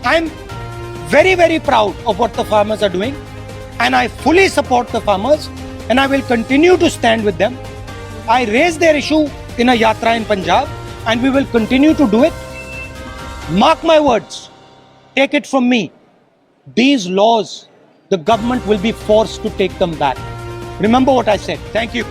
I'm very, very proud of what the farmers are doing, and I fully support the farmers, and I will continue to stand with them. I raised their issue in a yatra in Punjab, and we will continue to do it. Mark my words, take it from me. These laws, the government will be forced to take them back. Remember what I said. Thank you.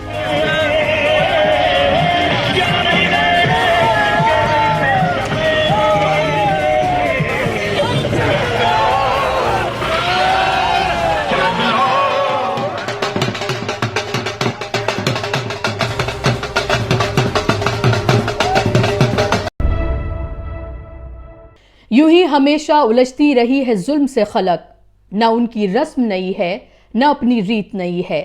यूं ही हमेशा उलझती रही है जुल्म से खलक, न उनकी रस्म नई है न अपनी रीत नई है।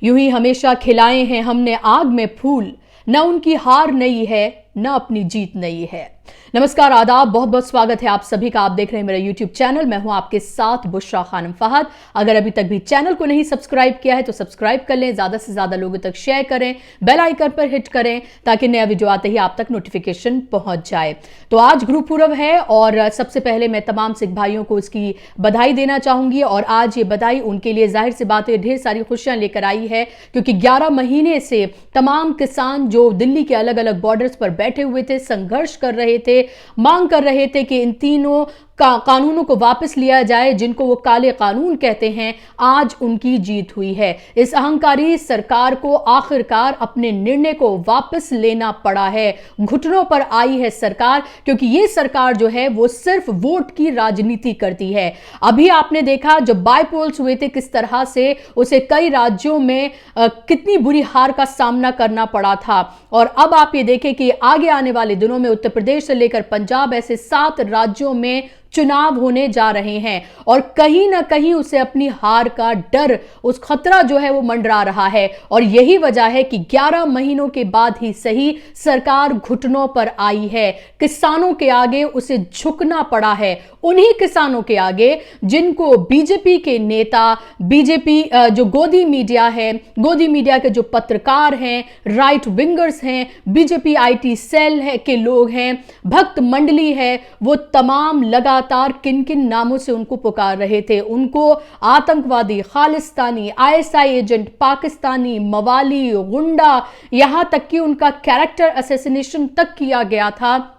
यूं ही हमेशा खिलाए हैं हमने आग में फूल, न उनकी हार नई है न अपनी जीत नई है। नमस्कार, आदाब, बहुत बहुत स्वागत है आप सभी का। आप देख रहे हैं मेरा यूट्यूब चैनल। मैं हूं आपके साथ बुशरा खानम फहद। अगर अभी तक भी चैनल को नहीं सब्सक्राइब किया है तो सब्सक्राइब कर लें, ज्यादा से ज्यादा लोगों तक शेयर करें, बेल आइकन पर हिट करें ताकि नया वीडियो आते ही आप तक नोटिफिकेशन पहुंच जाए। तो आज गुरु पूर्व है और सबसे पहले मैं तमाम सिख भाइयों को इसकी बधाई देना चाहूंगी। और आज ये बधाई उनके लिए जाहिर सी बात है ढेर सारी खुशियां लेकर आई है, क्योंकि 11 महीने से तमाम किसान जो दिल्ली के अलग अलग बॉर्डर्स पर बैठे हुए थे, संघर्ष कर रहे थे, मांग कर रहे थे कि इन तीनों कानूनों को वापस लिया जाए जिनको वो काले कानून कहते हैं, आज उनकी जीत हुई है। इस अहंकारी सरकार को आखिरकार अपने निर्णय को वापस लेना पड़ा है। घुटनों पर आई है सरकार, क्योंकि ये सरकार जो है वो सिर्फ वोट की राजनीति करती है। अभी आपने देखा जब बायपोल्स हुए थे किस तरह से उसे कई राज्यों में कितनी बुरी हार का सामना करना पड़ा था। और अब आप ये देखें कि आगे आने वाले दिनों में उत्तर प्रदेश से लेकर पंजाब, ऐसे 7 राज्यों में चुनाव होने जा रहे हैं और कहीं ना कहीं उसे अपनी हार का डर, उस खतरा जो है वो मंडरा रहा है। और यही वजह है कि 11 महीनों के बाद ही सही सरकार घुटनों पर आई है। किसानों के आगे उसे झुकना पड़ा है, उन्हीं किसानों के आगे जिनको बीजेपी के नेता, बीजेपी जो गोदी मीडिया है, गोदी मीडिया के जो पत्रकार हैं, राइट विंगर्स हैं, बीजेपी आईटी सेल है के लोग हैं, भक्त मंडली है, वो तमाम लगातार किन किन नामों से उनको पुकार रहे थे। उनको आतंकवादी, खालिस्तानी, आईएसआई एजेंट, पाकिस्तानी, मवाली, गुंडा, यहां तक कि उनका कैरेक्टर असैसिनेशन तक किया गया था।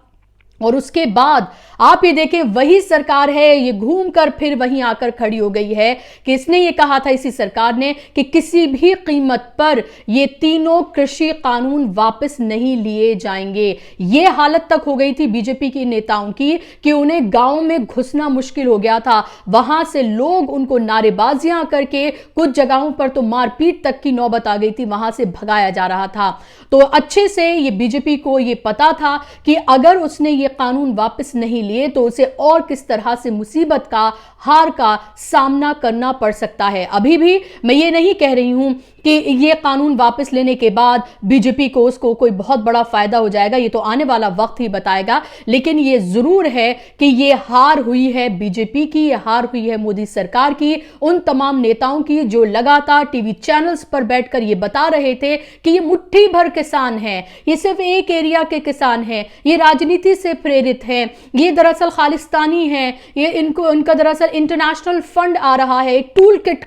और उसके बाद आप ये देखें वही सरकार है, ये घूमकर फिर वहीं आकर खड़ी हो गई है कि इसने ये कहा था, इसी सरकार ने, कि किसी भी कीमत पर ये तीनों कृषि कानून वापस नहीं लिए जाएंगे। ये हालत तक हो गई थी बीजेपी की नेताओं की कि उन्हें गांव में घुसना मुश्किल हो गया था। वहां से लोग उनको नारेबाजियां करके, कुछ जगहों पर तो मारपीट तक की नौबत आ गई थी, वहां से भगाया जा रहा था। तो अच्छे से ये बीजेपी को ये पता था कि अगर उसने ये कानून वापस नहीं लिए तो उसे और किस तरह से मुसीबत का, हार का सामना करना पड़ सकता है। अभी भी मैं ये नहीं कह रही हूं कि ये कानून वापस लेने के बाद बीजेपी को उसको कोई बहुत बड़ा फायदा हो जाएगा, ये तो आने वाला वक्त ही बताएगा। लेकिन ये जरूर है कि ये हार हुई है बीजेपी की, ये हार हुई है मोदी सरकार की, उन तमाम नेताओं की जो लगातार टीवी चैनल्स पर बैठकर ये बता रहे थे कि ये मुट्ठी भर किसान हैं, ये सिर्फ एक एरिया के किसान हैं, ये राजनीति से प्रेरित हैं, ये दरअसल खालिस्तानी हैं, ये इनका दरअसल इंटरनेशनल फंड आ रहा है, एक टूल किट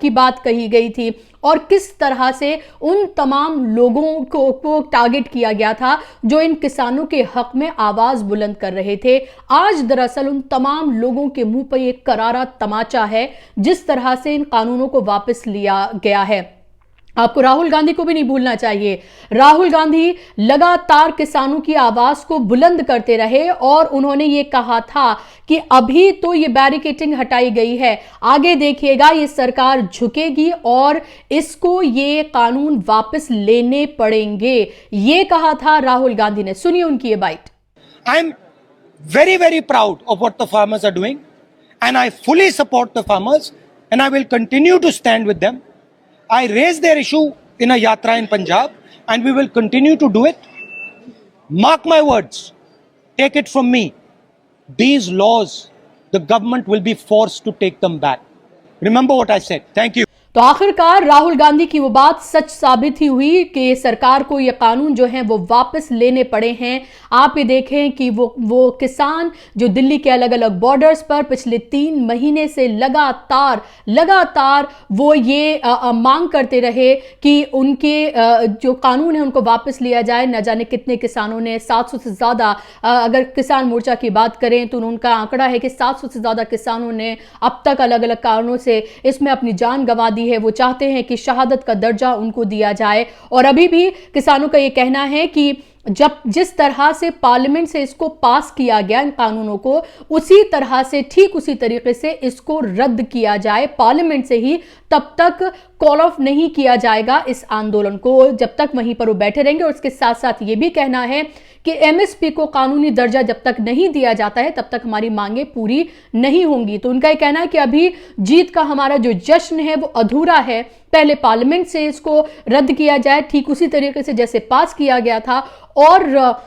की बात कही गई थी। और किस तरह से उन तमाम लोगों को टारगेट किया गया था जो इन किसानों के हक में आवाज बुलंद कर रहे थे। आज दरअसल उन तमाम लोगों के मुंह पर एक करारा तमाचा है जिस तरह से इन कानूनों को वापस लिया गया है। आपको राहुल गांधी को भी नहीं भूलना चाहिए। राहुल गांधी लगातार किसानों की आवाज को बुलंद करते रहे और उन्होंने ये कहा था कि अभी तो ये बैरिकेडिंग हटाई गई है, आगे देखिएगा ये सरकार झुकेगी और इसको ये कानून वापस लेने पड़ेंगे, ये कहा था राहुल गांधी ने। सुनिए उनकी ये bite. I am very very proud of what the farmers are doing and I fully support the farmers and I will continue to stand with them. I raised their issue in a yatra in Punjab, and we will continue to do it. Mark my words, take it from me. These laws, the government will be forced to take them back. Remember what I said. Thank you. तो आखिरकार राहुल गांधी की वो बात सच साबित ही हुई कि सरकार को ये कानून जो है वो वापस लेने पड़े हैं। आप ये देखें कि वो किसान जो दिल्ली के अलग अलग बॉर्डर्स पर पिछले 3 महीने से लगातार वो ये मांग करते रहे कि उनके जो कानून है उनको वापस लिया जाए। न जाने कितने किसानों ने 700 से ज्यादा, अगर किसान मोर्चा की बात करें तो उनका आंकड़ा है कि 700 से ज्यादा किसानों ने अब तक अलग अलग कारणों से इसमें अपनी जान गंवा दी है। वो चाहते हैं कि शहादत का दर्जा उनको दिया जाए। और अभी भी किसानों का ये कहना है कि जिस तरह से पार्लियामेंट से इसको पास किया गया इन कानूनों को, उसी तरह से, ठीक उसी तरीके से इसको रद्द किया जाए पार्लियामेंट से ही। तब तक कॉल ऑफ नहीं किया जाएगा इस आंदोलन को, जब तक वहीं पर वो बैठे रहेंगे। और इसके साथ साथ ये भी कहना है कि एमएसपी को कानूनी दर्जा जब तक नहीं दिया जाता है तब तक हमारी मांगे पूरी नहीं होंगी। तो उनका ये कहना है कि अभी जीत का हमारा जो जश्न है वो अधूरा है, पहले पार्लियामेंट से इसको रद्द किया जाए ठीक उसी तरीके से जैसे पास किया गया था, और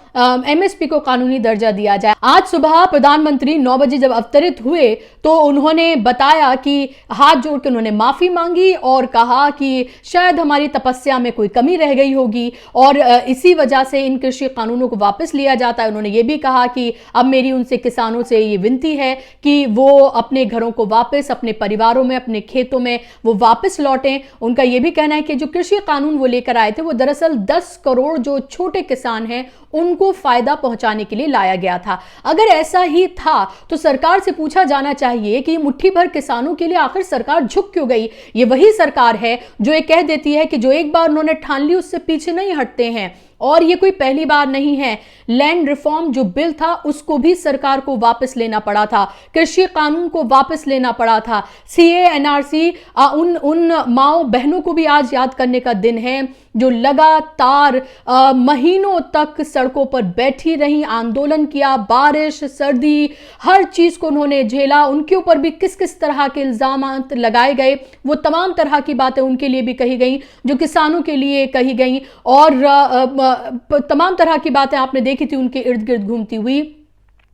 एमएसपी को कानूनी दर्जा दिया जाए। आज सुबह प्रधानमंत्री 9 बजे जब अवतरित हुए तो उन्होंने बताया कि हाथ जोड़ के उन्होंने माफी मांगी और कहा कि शायद हमारी तपस्या में कोई कमी रह गई होगी और इसी वजह से इन कृषि कानूनों को वापस लिया जाता है। उन्होंने ये भी कहा कि अब मेरी उनसे, किसानों से ये विनती है कि वो अपने घरों को वापस, अपने परिवारों में, अपने खेतों में वो वापस लौटें। उनका ये भी कहना है कि जो कृषि कानून वो लेकर आए थे वो दरअसल 10 करोड़ जो छोटे किसान हैं उनको फायदा पहुंचाने के लिए लाया गया था। अगर ऐसा ही था तो सरकार से पूछा जाना चाहिए कि मुट्ठी भर किसानों के लिए आखिर सरकार झुक क्यों गई। ये वही सरकार है जो ये कह देती है कि जो एक बार उन्होंने ठान ली उससे पीछे नहीं हटते हैं। और ये कोई पहली बार नहीं है। लैंड रिफॉर्म जो बिल था उसको भी सरकार को वापस लेना पड़ा था, कृषि कानून को वापस लेना पड़ा था, सीए एनआरसी, उन माओ बहनों को भी आज याद करने का दिन है जो लगातार महीनों तक सड़कों पर बैठी रही, आंदोलन किया, बारिश सर्दी हर चीज को उन्होंने झेला। उनके ऊपर भी किस किस तरह के इल्जाम लगाए गए, वो तमाम तरह की बातें उनके लिए भी कही गई जो किसानों के लिए कही गई, और तमाम तरह की बातें आपने देखी थी उनके इर्द गिर्द घूमती हुई।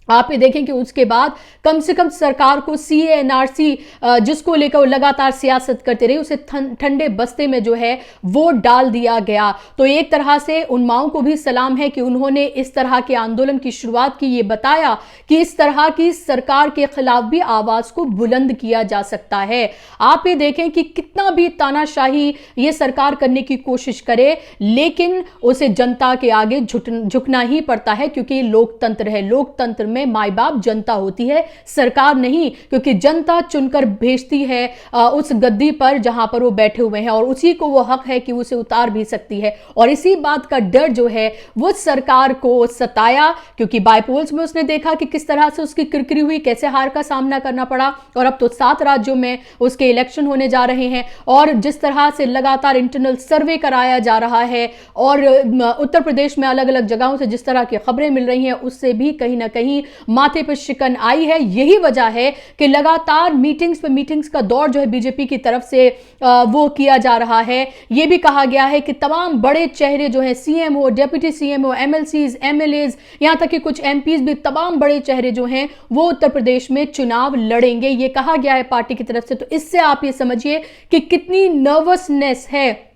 आप ये देखें कि उसके बाद कम से कम सरकार को सीए एनआरसी जिसको लेकर वो लगातार सियासत करते रहे उसे ठंडे बस्ते में जो है वो डाल दिया गया। तो एक तरह से उन माओं को भी सलाम है कि उन्होंने इस तरह के आंदोलन की शुरुआत की, ये बताया कि इस तरह की सरकार के खिलाफ भी आवाज को बुलंद किया जा सकता है। आप ये देखें कि कितना भी तानाशाही ये सरकार करने की कोशिश करे लेकिन उसे जनता के आगे झुकना ही पड़ता है, क्योंकि लोकतंत्र है। लोकतंत्र में माई बाप जनता होती है, सरकार नहीं, क्योंकि जनता चुनकर भेजती है उस गद्दी पर जहां पर वो बैठे हुए हैं, और उसी को वो हक है कि उसे उतार भी सकती है। और इसी बात का डर जो है वो सरकार को सताया, क्योंकि बायपोल्स में उसने देखा कि किस तरह से उसकी किरकिरी हुई, कैसे हार का सामना करना पड़ा। और अब तो 7 राज्यों में उसके इलेक्शन होने जा रहे हैं, और जिस तरह से लगातार इंटरनल सर्वे कराया जा रहा है, और उत्तर प्रदेश में अलग अलग जगहों से जिस तरह की खबरें मिल रही हैं उससे भी कहीं ना कहीं माथे पर शिकन आई है। यही वजह है कि लगातार मीटिंग्स पे मीटिंग्स का दौर जो है बीजेपी की तरफ से वो किया जा रहा है। यह भी कहा गया है कि तमाम बड़े चेहरे जो हैं, CMO, deputy CMO, MLCs, MLAs, यहां तक कि कुछ एमपीज भी, तमाम बड़े चेहरे जो हैं वो उत्तर प्रदेश में चुनाव लड़ेंगे, ये कहा गया है पार्टी की तरफ से। तो इससे आप ये समझिए कि कितनी नर्वसनेस है।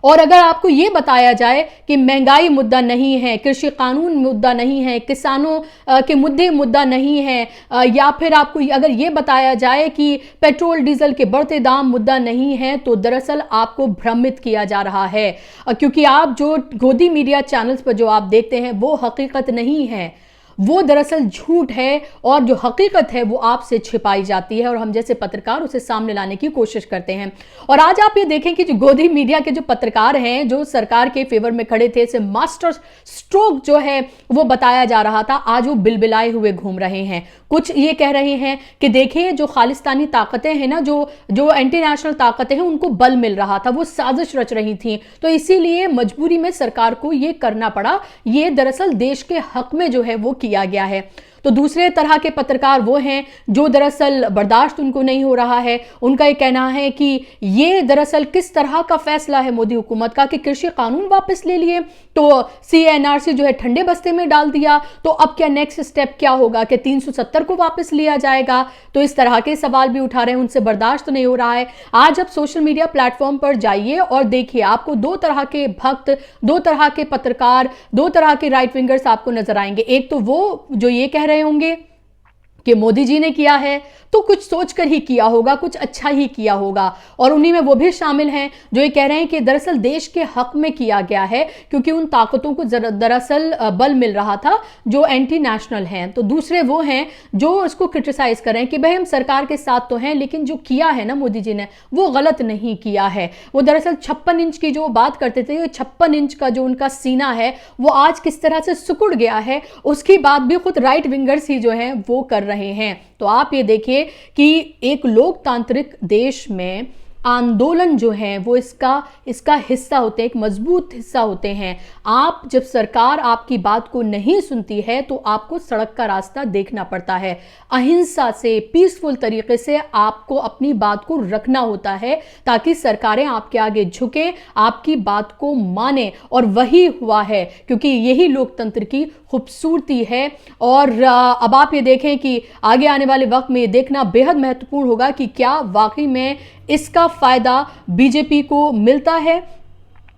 और अगर आपको ये बताया जाए कि महंगाई मुद्दा नहीं है, कृषि कानून मुद्दा नहीं है, किसानों के मुद्दे मुद्दा नहीं है, या फिर आपको अगर ये बताया जाए कि पेट्रोल डीजल के बढ़ते दाम मुद्दा नहीं है, तो दरअसल आपको भ्रमित किया जा रहा है, क्योंकि आप जो गोदी मीडिया चैनल्स पर जो आप देखते हैं वो हकीकत नहीं है, वो दरअसल झूठ है, और जो हकीकत है वो आपसे छिपाई जाती है और हम जैसे पत्रकार उसे सामने लाने की कोशिश करते हैं। और आज आप ये देखें कि जो गोदी मीडिया के जो पत्रकार हैं जो सरकार के फेवर में खड़े थे, इसे मास्टर स्ट्रोक जो है वो बताया जा रहा था, आज वो बिलबिलाए हुए घूम रहे हैं। कुछ ये कह रहे हैं कि देखिए जो खालिस्तानी ताकतें हैं ना, जो एंटी नेशनल ताकतें हैं, उनको बल मिल रहा था, वो साजिश रच रही थी, तो इसीलिए मजबूरी में सरकार को ये करना पड़ा। ये दरअसल देश के हक में जो है वो किया गया है। तो दूसरे तरह के पत्रकार वो हैं जो दरअसल बर्दाश्त उनको नहीं हो रहा है। उनका ये कहना है कि ये दरअसल किस तरह का फैसला है मोदी हुकूमत का कि कृषि कानून वापस ले लिए, तो CNRC जो है ठंडे बस्ते में डाल दिया, तो अब क्या नेक्स्ट स्टेप क्या होगा कि 370 को वापस लिया जाएगा? तो इस तरह के सवाल भी उठा रहे हैं, उनसे बर्दाश्त तो नहीं हो रहा है। आज आप सोशल मीडिया प्लेटफॉर्म पर जाइए और देखिए, आपको दो तरह के भक्त, दो तरह के पत्रकार, दो तरह के राइट विंगर्स आपको नजर आएंगे। एक तो वो जो ये कह रहे होंगे कि मोदी जी ने किया है तो कुछ सोचकर ही किया होगा, कुछ अच्छा ही किया होगा, और उन्हीं में वो भी शामिल हैं जो ये कह रहे हैं कि दरअसल देश के हक में किया गया है क्योंकि उन ताकतों को दरअसल बल मिल रहा था जो एंटी नेशनल हैं। तो दूसरे वो हैं जो उसको क्रिटिसाइज कर रहे हैं कि भाई हम सरकार के साथ तो हैं, लेकिन जो किया है ना मोदी जी ने वो गलत नहीं किया है। वो दरअसल 56 इंच की जो बात करते थे, 56 इंच का जो उनका सीना है वो आज किस तरह से सिकुड़ गया है, उसकी बात भी खुद राइट विंगर्स ही जो हैं वो कर रहे हैं। तो आप ये देखिए कि एक लोकतांत्रिक देश में आंदोलन जो है वो इसका हिस्सा होते हैं, एक मजबूत हिस्सा होते हैं। आप जब सरकार आपकी बात को नहीं सुनती है तो आपको सड़क का रास्ता देखना पड़ता है। अहिंसा से, पीसफुल तरीके से आपको अपनी बात को रखना होता है ताकि सरकारें आपके आगे झुकें, आपकी बात को माने, और वही हुआ है क्योंकि यही लोकतंत्र की खूबसूरती है। और अब आप ये देखें कि आगे आने वाले वक्त में ये देखना बेहद महत्वपूर्ण होगा कि क्या वाकई में इसका फायदा बीजेपी को मिलता है,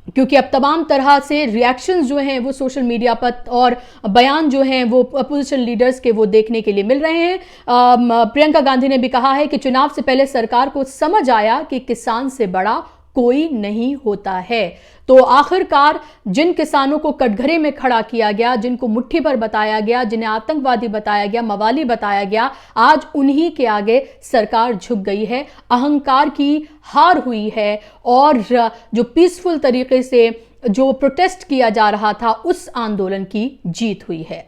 क्योंकि अब तमाम तरह से रिएक्शंस जो हैं वो सोशल मीडिया पर और बयान जो हैं वो अपोजिशन लीडर्स के वो देखने के लिए मिल रहे हैं। प्रियंका गांधी ने भी कहा है कि चुनाव से पहले सरकार को समझ आया कि किसान से बड़ा कोई नहीं होता है। तो आखिरकार जिन किसानों को कटघरे में खड़ा किया गया, जिनको मुट्ठी पर बताया गया, जिन्हें आतंकवादी बताया गया, मवाली बताया गया, आज उन्हीं के आगे सरकार झुक गई है। अहंकार की हार हुई है और जो पीसफुल तरीके से जो प्रोटेस्ट किया जा रहा था उस आंदोलन की जीत हुई है।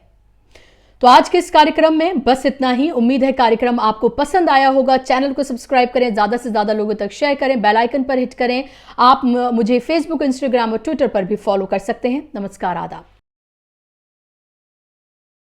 तो आज के इस कार्यक्रम में बस इतना ही। उम्मीद है कार्यक्रम आपको पसंद आया होगा। चैनल को सब्सक्राइब करें, ज्यादा से ज्यादा लोगों तक शेयर करें, बेल आइकन पर हिट करें। आप मुझे फेसबुक, इंस्टाग्राम और ट्विटर पर भी फॉलो कर सकते हैं। नमस्कार, आदाब।